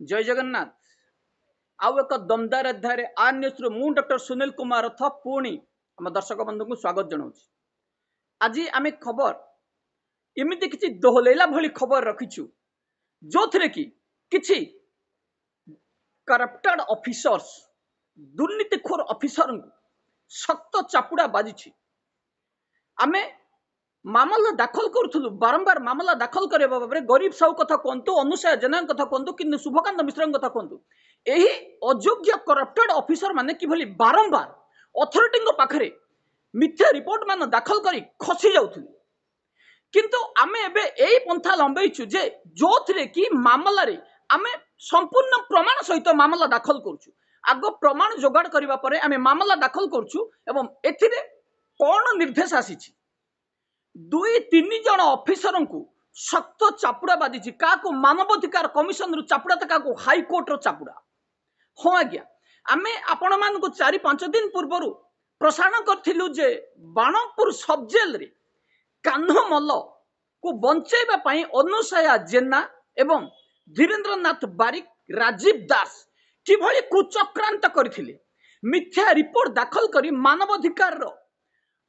जय जगन्नाथ। आउ एक दमदार अध्याय आर न्यूज मु डॉक्टर सुनील कुमार रथ पुणी आम दर्शक बंधु को स्वागत जनाऊँ। आज आम खबर इमिति किसी दोहलैला भली खबर रखीचु जो थे कि किछि करप्टेड ऑफिसर्स दुर्नीतिखोर ऑफिसर सख्त चापुड़ा बाजी। आमे मामला दाखल करूँ बारंबार मामला दाखल करने भाव में गरीब साहू कथा कहतु अनुसया जेना कथा कहतु कि शुभकांत मिश्र कथा कहतु यही अयोग्य करप्टेड ऑफिसर माने किभली बारंबार अथॉरिटी पाखरे मिथ्या रिपोर्ट मान दाखल करी खसी जाउथिले। किंतु आमे एबे एई पंथा लंबेइछु जे जो थिरे कि मामला रे आमे संपूर्ण प्रमाण सहित मामला दाखल करूछु। आगो प्रमाण जोगाड़ करिबा परे आमे मामला दाखल करूछु एवं एथिरे कोन निर्देश आसीछि दुई तीन जन ऑफिसर को सख्त चापुड़ा बाजी। क्या मानवाधिकार कमिशन रु चापुड़ा तो क्या हाईकोर्ट रो चापुड़ा। हाँ आज्ञा आमे आपण मान को 4-5 दिन पूर्व प्रसारण करूँ जे बाणपुर सब जेल रे कान्ह मल्ल को बंचेबा पई अनुसया जेना एवं धीरेन्द्र नाथ बारिक राजीव दास किभली कुचक्रांत करथिले। मिथ्या रिपोर्ट दाखल करी मानवाधिकार रो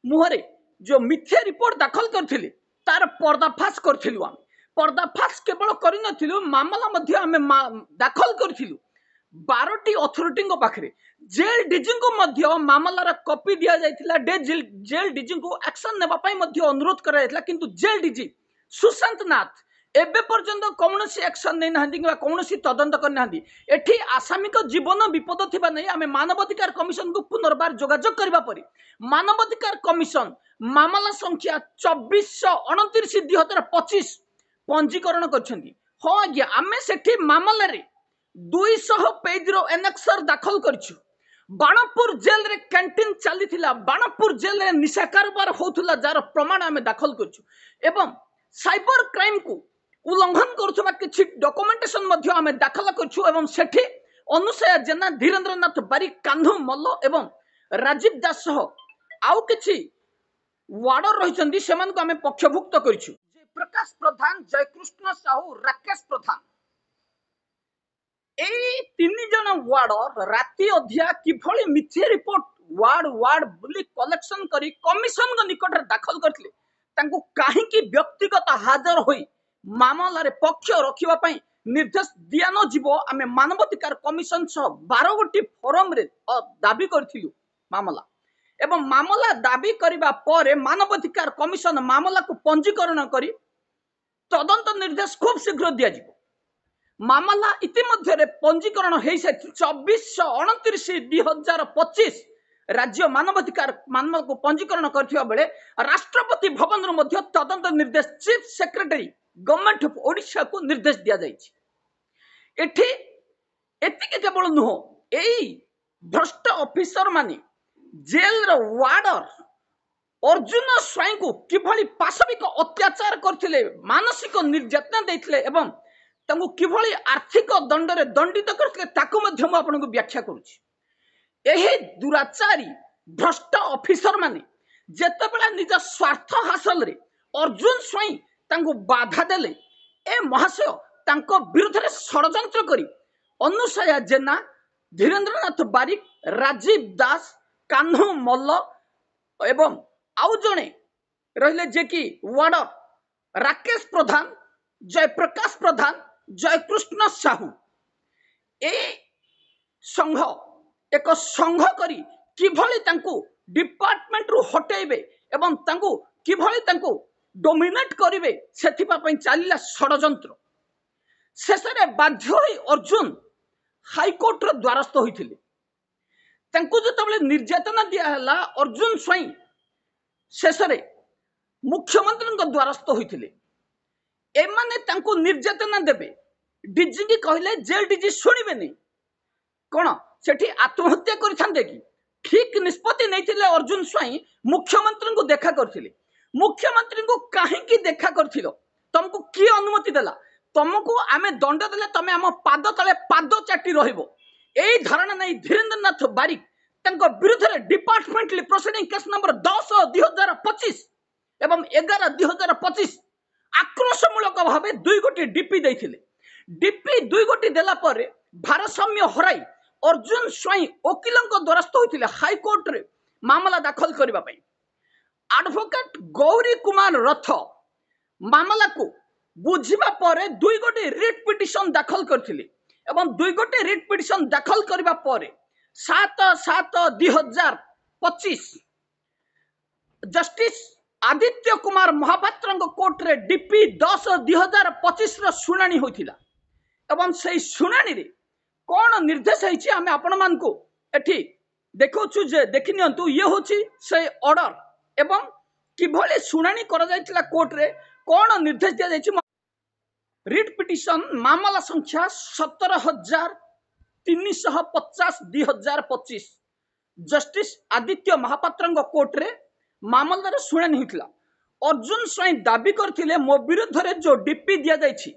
मुहरे जो मिथ्या रिपोर्ट दाखल करथिले तार पर्दाफाश करथिलु। आम पर्दाफाश केवल करिनथिलु मामला मध्ये आमे दाखल करथिलु 12टी अथॉरिटी पाखरे। जेल डीजी को मध्य मामलार कॉपी दिया जायतिला। जेल डीजी को एक्शन नेबा पई मध्य अनुरोध करा जायतिला किंतु जेल डीजी सुशांत नाथ एबे पर्यंत कौनसी एक्शन नहीं नाहंती कि कौनसी तदंत कर नाहंती। एठी आसामिक जीवन विपद थिबा नै आमे मानवाधिकार कमिशन को पुनर्बार जोगाजोग करबा परी मानवाधिकार कमिशन मामला संख्या 2429/2025 पंजीकरण करछंती। हाँ आज्ञा आमे सेठी मामला रे 200 पेज रो एनेक्सर दाखल करछु। बाणपुर जेल रे कैंटीन चली थिला, बाणपुर जेल रे निशा कारोबार होथुला जार प्रमाण आमे दाखल करछु एवं साइबर क्राइम को उल्लंघन करुवा किछि डॉक्यूमेंटेशन मध्य आमे दाखल करछु एवं सेठी अनुसया जेना धीरेन्द्र नाथ बारिक कान्हू मल्ल एवं राजीव दास सह आउ किछि वार्डर रहिचंदी सेमान को आमे पक्षभुक्त करछु। प्रकाश प्रधान, जयकृष्ण साहू, राकेश प्रधान ए 3 जन वार्डर राति अधिया किभली मिथ्या रिपोर्ट वार्ड बुली कलेक्शन करी कमिशन को निकट दाखल करथिले तांको काहे कि व्यक्तिगत हाजर होई मामला रे पक्ष रखिबा पई निर्देश दिया न जीवो। आमे मानवाधिकार कमिशन सह 12 गोटी फोरम रे दाबी करथिलु मामला एवं मामला दाबी करिबा परे मानवाधिकार कमिशन मामला को पंजीकरण करी तदंत निर्देश खूब शीघ्र दिया जीवो। मामला इतिमध्य रे पंजीकरण हेई से 24/29/2025 राज्य मानवाधिकार मामला को पंजीकरण करथिबा बेले राष्ट्रपति भवन रो मध्य तदंत निर्देश chief secretary government of Odisha को निर्देश दिया जाइछि। एठी एतिके केवल नुह एई भ्रष्ट ऑफिसर माने जेल रो वार्डर अर्जुन स्वाई को किभली पाशविक अत्याचार करथिले, मानसिक निर्यातना दैथिले एवं तांको किभली आर्थिक दंड रे दंडित करथिले ताको मध्य म आपनको व्याख्या करूछि। एही दुराचारी भ्रष्ट ऑफिसर माने जेतेबेला निज स्वार्थ हासिल रे अर्जुन स्वाई तांको बाधा देले ए महाशय तांको विरुद्ध रे षडयंत्र करी अनुसया जेना, धीरेन्द्र नाथ बारिक, राजीव दास, कान्हू मल्ल एवं आउ जणे रहिले जे कि वार्डर राकेश प्रधान, जयप्रकाश प्रधान, जयकृष्ण साहू ए संघ एक संघ करी किभली तांको डिपार्टमेंट रु हटेबे एवं तांको किभली तांको डोमिनेट करिवे सेथिपा पई चालिला षडयंत्र। शेषरे बाध्य होई अर्जुन हाईकोर्ट रो द्वारस्थ होइथिले। तांको जतबेले निर्यातना दिया हला अर्जुन स्वाई शेषरे मुख्यमंत्री को द्वारस्थ होइथिले। एमाने तांको निर्यातना देबे डीजी की कहले जेल डीजी सुनिबे नै कोन सेठी आत्महत्या करिथांदे कि ठीक निष्पत्ति नैथिले। अर्जुन स्वाई मुख्यमंत्री को देखा करथिले। मुख्यमंत्री को काहे देखा करथिलो, तुमको की अनुमति देला, तुमको आमे दंड देले तमे हम पाद तले पाद चाटी रहिबो एई धारणा नै धीरेन्द्र नाथ बारिक तांको विरुद्ध रे डिपार्टमेंटली प्रोसीडिंग केस नंबर 10/2025 एवं 11/2025 आक्रोशमूलक भावे 2 गोटी डीपी दैथिले। डीपी 2 गोटी देला परे भारसाम्य हराई अर्जुन स्वाई वकिलଙ୍କ द्वारस्थ होइथिले हाईकोर्ट रे मामला दाखल करबा पई एडवोकेट गौरी कुमार रथ मामला को बुझिबा परे 2 गोटी रिट पिटिशन दाखल करथिले एवं 2 गोटी रिट पिटिशन दाखल करबा परे 7/7/2025 जस्टिस आदित्य कुमार महापात्र कोर्ट रे डीपी 10/2025 रो सुनानी होइथिला एवं से सुनानी रे कौन निर्देश है आम आपण मान को एठी देखौछु जे देखि नियंतु ये होछि से ऑर्डर एवं किभले सुनानी करा जायतिला कोर्ट रे कौन निर्देश दिया जायछि रिट पिटिशन मामला संख्या 17,350/2025 जस्टिस आदित्य महापात्र कोर्ट रे मामलार सुनानी होइतिला अर्जुन स्वाई दाबी करथिले मो विरुद्ध रे जो डीपी दिया जायछि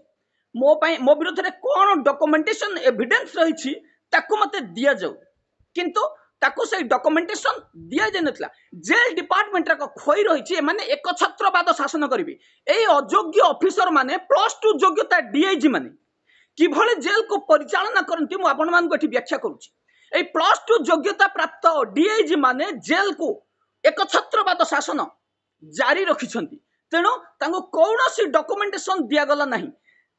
मो विरुद्ध रे कोन डॉक्यूमेंटेशन एविडेंस रही ताकू मते दिया जाऊ किंतु ताकू से डॉक्यूमेंटेशन दिया जाय नथला जेल डिपार्टमेंट रा खोई रही माने एक छत्रवाद शासन करिवे एई अयोग्य ऑफिसर माने +2 योग्यता डीआईजी माने किभले जेल को परिचालना करंती मु आपण मान को एठी व्याख्या करूची एई +2 योग्यता प्राप्त डीआईजी माने जेल को एक छत्रवाद शासन जारी रखिछंती तेणु तांको कौनसी डॉक्यूमेंटेशन दिया गला नहीं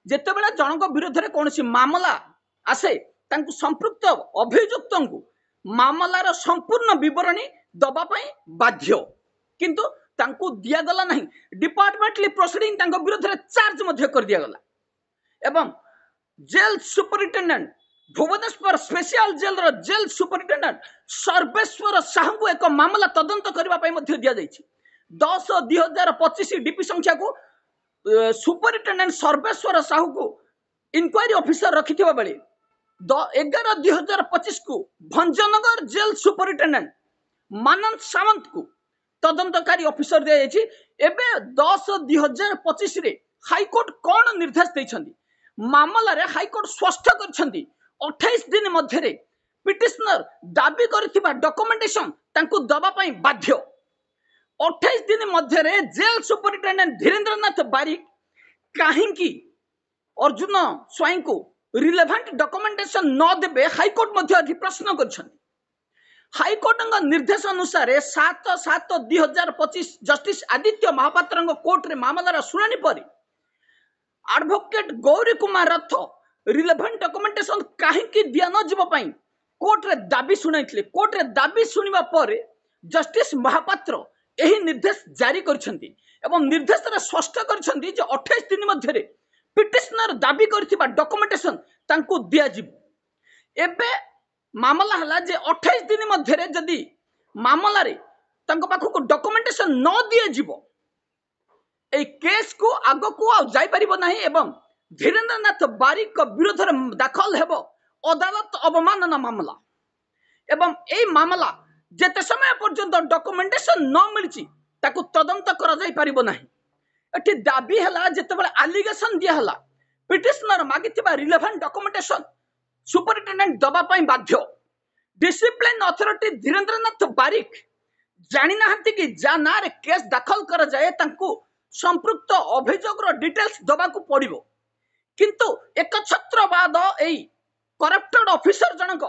जेतेबेला जनक विरुद्ध रे कोनसी मामला आसे तांको संपृक्त अभियुक्त को मामलार संपूर्ण विवरणी दबा पई बाध्य किंतु तांको दिया गला नहीं डिपार्टमेंटली प्रोसीडिंग तांको विरुद्ध रे चार्ज मध्य कर दिया गला एवं jail superintendent Bhubaneswar special jail रो जेल सुपरिटेंडेंट सर्वेश्वर साहू को एक मामला तदंत करबा पई मध्य दिया जायछि 10/2025 डीपी संख्या को सुपरिटेंडेंट सर्वेश्वर साहू को इंक्वायरी ऑफिसर रखिथिबा बेले 11/2025 को भंजनगर जेल सुपरिटेंडेंट मानंद सावंत को तदंतकारी ऑफिसर दिया जायछि एबे 10/2025 रे हाईकोर्ट कोन निर्देश दैछंती मामला रे हाईकोर्ट स्पष्ट करछंती 28 दिन मध्य रे पिटिशनर दाबी करथिबा डॉक्यूमेंटेशन तांको दबा पई बाध्य 28 दिन मध्य रे जेल सुपरिटेंडेंट धीरेन्द्रनाथ बारिक काहेकि अर्जुन स्वाई को रिलेवेंट डॉक्यूमेंटेशन न देबे हाईकोर्ट मध्य प्रश्न करछंती हाईकोर्ट निर्देश अनुसार 7/7/2025 जस्टिस आदित्य महापात्र कोर्ट रे मामलार सुनानी पर एडवोकेट गौरी कुमार रथ रिलेवेंट डॉक्यूमेंटेशन काहेकि दिया न जीव पई कोर्ट रे दाबी सुनाइथिले कोर्ट रे दाबी सुनिबा पर जस्टिस महापात्र एही निर्देश जारी करछंती एवं निर्देश रे स्पष्ट करछंती जे 28 दिन मध्य रे पिटिशनर दाबी करथिबा डॉक्यूमेंटेशन तांको दिया जीव एबे मामला हला जे 28 दिन मध्य रे जदी मामला रे तांको पाखो को डॉक्यूमेंटेशन न दिया जीव ए केस को आगो को आ जाई परिबो नाही एवं धीरेन्द्रनाथ बारिक को विरोध रे दाखल हेबो अदालत अवमानना मामला एवं ए मामला जेते समय पर्यंत डॉक्यूमेंटेशन न मिलची ताकू तदंत करा जाई परिबो नाही एठी दाबी हला जेते बेले एलिगेशन दिया हला पिटिशनर मागिथिबा रिलेवेंट डॉक्यूमेंटेशन सुपरिटेंडेंट दबा पई बाध्य डिसिप्लिन अथॉरिटी धीरेन्द्रनाथ बारिक जानि नाहंती कि जा ना रे केस दाखल करा जाए तांकू संपृक्त अभियोग रो डिटेल्स दबा को पड़िबो किंतु एक छत्रवाद एई करप्टेड ऑफिसर जनक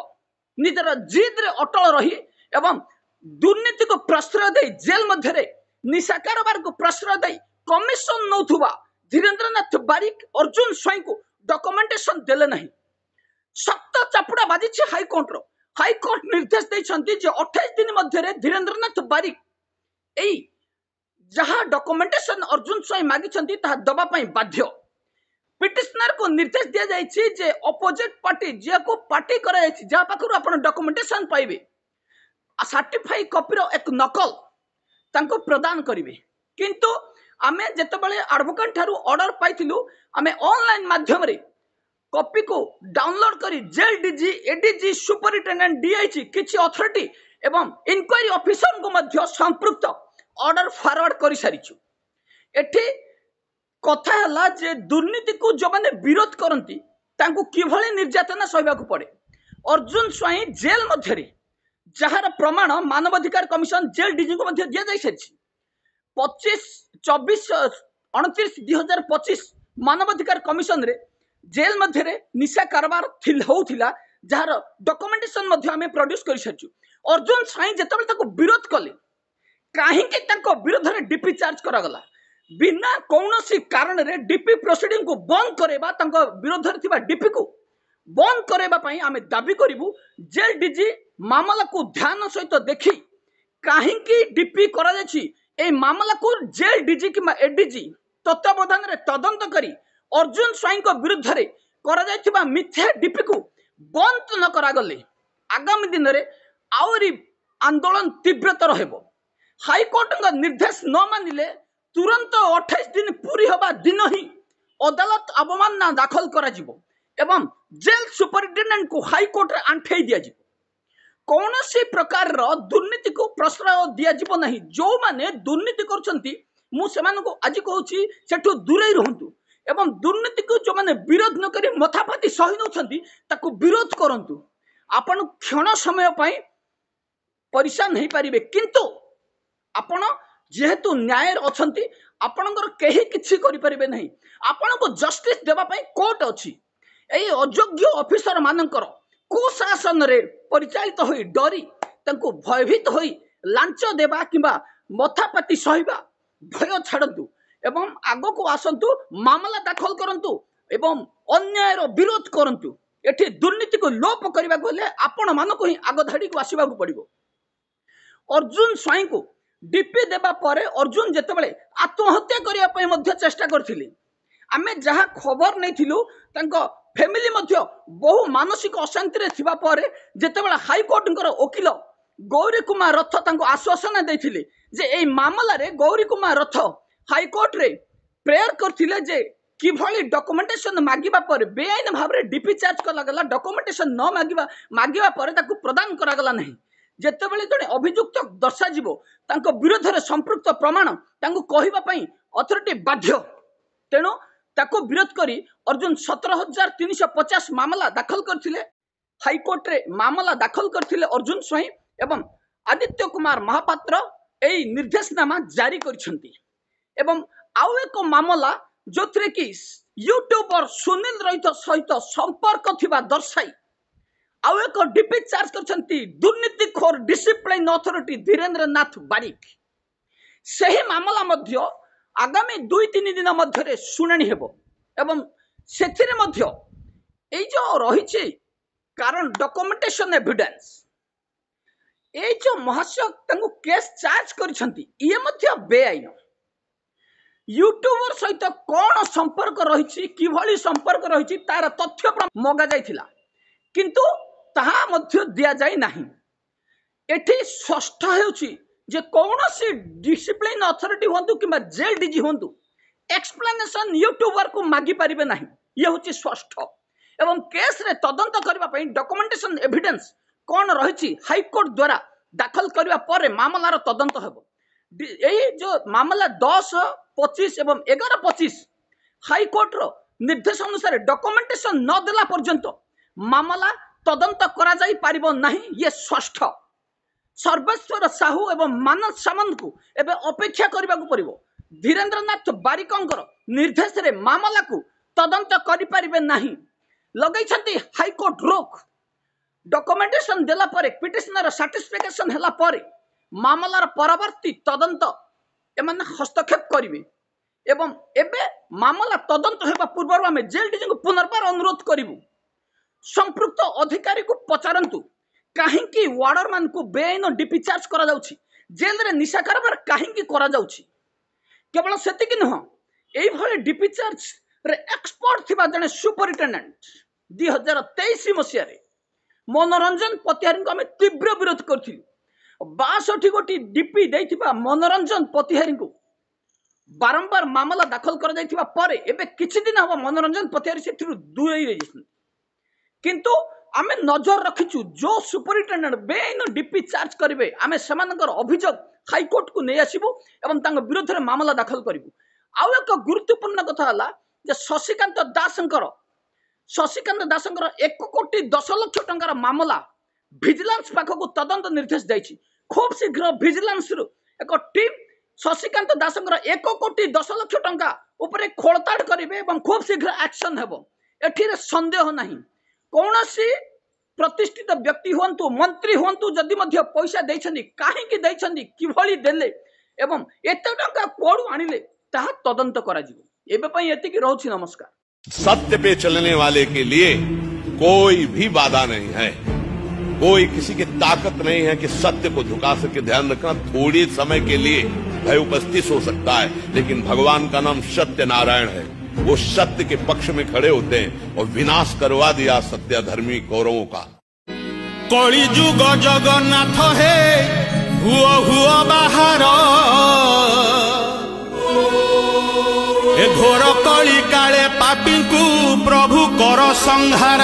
निजर जिद रे अटल रही एवं दुर्नीति को प्रश्रय दे जेल मध्य रे निशा कारोबार को प्रश्रय दे कमिशन नौथुबा धीरेन्द्रनाथ बारिक अर्जुन स्वाई को डॉक्यूमेंटेशन देले नहीं सख्त चापुड़ा बाजी हाईकोर्ट निर्देश देछंती जे 28 दिन मध्य रे धीरेन्द्रनाथ बारिक एई जहां डॉक्यूमेंटेशन अर्जुन स्वाई मागिछंती ता दबा पई बाध्य पिटिशनर को निर्देश दिया जायछि जे अपोजिट पार्टी जे को पार्टी करा जायछि जा पाखरु आपण डॉक्यूमेंटेशन पाइबे सर्टिफाई कॉपी रो एक नकल तांको प्रदान करिवे किंतु आमे जेतबेले एडवोकेट थारु ऑर्डर पाइथिलु आमे ऑनलाइन माध्यम रे कॉपी को डाउनलोड करी jail DG ADG superintendent DIG किछि अथॉरिटी एवं इंक्वायरी ऑफिसर को मध्य संपृक्त ऑर्डर फॉरवर्ड करि सारिछु एठी कथा हला जे दुर्नीति को जो माने विरोध करंती तांको किभले निर्यातना सहबा को पड़े अर्जुन स्वाई जेल मध्य रे जहार प्रमाण मानवाधिकार कमिशन जेल डीजी को मध्य दिया जाय सारिछि 25/24/29/2025 मानवाधिकार कमिशन रे जेल मध्य निशा कारबार होउथिला जार डॉक्यूमेंटेशन मध्य आमे प्रोड्यूस कर सारछु। अर्जुन साई जेतबेले विरोध कले कहीं विरोध में डीपी चार्ज करागला बिना कौन कारण रे डीपी प्रोसीडिंग को बंद करवा विरोध में डीपी को बंद करने आम दाबी करूँ। जेल डीजी मामला को ध्यान सहित देखी कहीं डीपी करा मामला को जेल डीजी कि एडीजी तत्वावधान में तदंत करी अर्जुन स्वाई विरुद्ध में करा मिथ्या डीपी को बंद न करागले आगामी दिन में आउरी आंदोलन तीव्रतर हेबो। हाईकोर्ट का निर्देश न मानिले तुरंत 28 दिन पूरी हवा दिन ही अदालत अवमानना दाखल करा जिवो एवं जेल सुपरिटेडेंट को हाईकोर्ट रे आंठे दिया जिवो। कौनसी प्रकार दुर्नीति को प्रश्रय दिया जिवो नहीं। जो माने दुर्नीति करछंती मु सेमान को आज कहूची सेठू दूरे रहंतु एवं दुर्नीति को जो माने विरोध न करी मथापाती सही नउछंती ताकू विरोध करंतु। आपण क्षण समय पई परेशान नहीं पारिबे किंतु आपण जेहेतु न्याय अछंती आपणकर केही किछि करि परिबे नहीं। आपण को जस्टिस देबा पई कोर्ट अछि। एई अयोग्य ऑफिसर मानकर कुशासन रे परिचालित होई डरी तांको भयभीत होई लांच देबा किबा मथापाती सहिबा भय छाड़ंतु एवं आगो को आसंतु मामला दाखल करंतु एवं अन्याय रो विरोध करंतु। एठी दुर्नीति को लोप करबा गले आपण मानको ही आगो धाडी को आसीबा को पड़िबो। अर्जुन स्वाई को डीपी देबा परे अर्जुन जेतेबेले आत्महत्या करिया पई मध्य चेष्टा करथिले। आमे जहा खबर नै थिलु तांको फैमिली मध्य बहु मानसिक अशांति रे थिबा परे जेतेबेले हाई कोर्टकर वकील गौरी कुमार रथ तांको आश्वासन दैथिले जे एई मामला रे गौरी कुमार रथ हाई कोर्ट रे प्रेयर करथिले जे किभली डॉक्यूमेंटेशन मागिबा पर बेआईन भाव रे डीपी चार्ज कला गला डॉक्यूमेंटेशन न मागिबा पर ताकू प्रदान करा गला नहीं। जेतेबेले जने अभियुक्त दर्शा जीवो तांको विरोध रे संपृक्त प्रमाण तांको कहिबा पई अथॉरिटी बाध्य तेनो ताको विरोध करी अर्जुन 17,350 मामला दाखल करथिले। हाई कोर्ट रे मामला दाखल करथिले अर्जुन स्वाई एवं आदित्य कुमार महापात्र एई निर्देशनामा जारी करछंती एवं आउ एक मामला जोथरे कि यूट्यूबर सुनील रहित सहित संपर्क थिबा दर्शाई आउ एक डीपी चार्ज करछंती दुर्नीतिखोर डिसिप्लिन अथॉरिटी धीरेन्द्र नाथ बारिक। सही मामला मध्य आगामी 2-3 दिन मध्य शुणाणी हेबो एवं सेथिरे मध्य एई जो रहिछि कारण डॉक्यूमेंटेशन एविडेंस ए जो महाशय तांको केस चार्ज करछंती ये मध्य बेआईन। यूट्यूबर सहित कौन संपर्क रही किभली संपर्क रही तार तथ्य मगा जाइथिला किंतु ताहा मध्य दिया जाय नाही। एठी स्पष्ट हेउछि जे कौनसी डिसिप्लिन अथॉरिटी होंतु किबा जेल डीजी होंतु एक्सप्लेनेशन यूट्यूबर को मागी परिबे नाही। ये होछि स्पष्ट एवं केस रे तदंत करबा पई डॉक्यूमेंटेशन एविडेंस कौन रही हाई कोर्ट द्वारा दाखल करबा परे मामलार तदंत हेबो। यही जो मामला 10, 25 एवं 11, 25 हाई कोर्ट रो निर्देश अनुसार डॉक्यूमेंटेशन न देला पर्यंत मामला तदंत करा जाई पारिबो नहीं। ये स्पष्ट सर्वेश्वर साहू एवं मानस सामंत को एबे अपेक्षा करबा को पड़िबो। धीरेन्द्र नाथ बारिकंकर निर्देश रे मामला को तदंत करि पारिबे नहीं। लगै छथि हाई कोर्ट रोक डॉक्यूमेंटेशन देला परे पिटिशनर सैटिस्फैक्शन हैला परे मामलार परवर्ती तदंत एमाने हस्तक्षेप करिवे एवं एबे मामला तदंत हेबा पूर्व आम जेल डीजी को पुनर्बार अनुरोध करिवु संपृक्त अधिकारी को पचारंतु कहीं वार्डर मान को बेआईन डीपी चार्ज करा जाउछि जेल रे निशा कारबार कहीं करा जाउछि। केवल सेतिक नुह एई भले डीपी चार्ज रे एक्सपर्ट थिबा जने सुपरिटेंडेंट 2023 मसिया रे मनोरंजन पतिहारी को आम तीव्र विरोध करथिलु। 62 गोटी डीपी देथिबा मनोरंजन पतिहारी को बारंबार मामला दाखल कर जाइथिबा परे एबे किछि दिन हबो मनोरंजन पतिहारी सेठिरु दूरेई रहिसन किंतु आमे नजर रखिछु जो सुपरिटेंडेंट बेआईन डीपी चार्ज करिवे आमे सेमानकर अभियोग हाई कोर्ट को नै आसीबो एवं तांग विरोध रे मामला दाखल करिवु। आउ एक गुरुत्वपूर्ण कथा हला जे शशिकांत दासंकर 1 कोटी 10 लाख टंकार मामला विजिलेंस पाख को तदंत निर्देश जाइछि। खूब शीघ्र विजिलेंस रु एक टीम शशिकांत दासंकर 1 कोटी 10 लाख टंका उपरे खोलताड़ करिवे एवं खूब शीघ्र एक्शन हेबो। एठिरे संदेह नहीं कौन सी प्रतिष्ठित व्यक्ति हुंतु मंत्री हुंतु जदि मध्य पैसा देछन्ती काहेकि देछन्ती किभली देले एवं एते टंका कोडू आनिले ताहा तदंत करा जिवो एबे पई एतिकी रहउछि। नमस्कार। सत्य पे चलने वाले के लिए कोई भी बाधा नहीं है, कोई किसी की ताकत नहीं है कि सत्य को झुका सके। ध्यान रखना, थोड़ी समय के लिए भय उपस्थित हो सकता है, लेकिन भगवान का नाम सत्य नारायण है। वो सत्य के पक्ष में खड़े होते हैं और विनाश करवा दिया सत्य धर्मी कौरवों का। कली जुग जगन्नाथ है हुआ बाहर, ए घोर कली काले पापी को प्रभु कर संहार।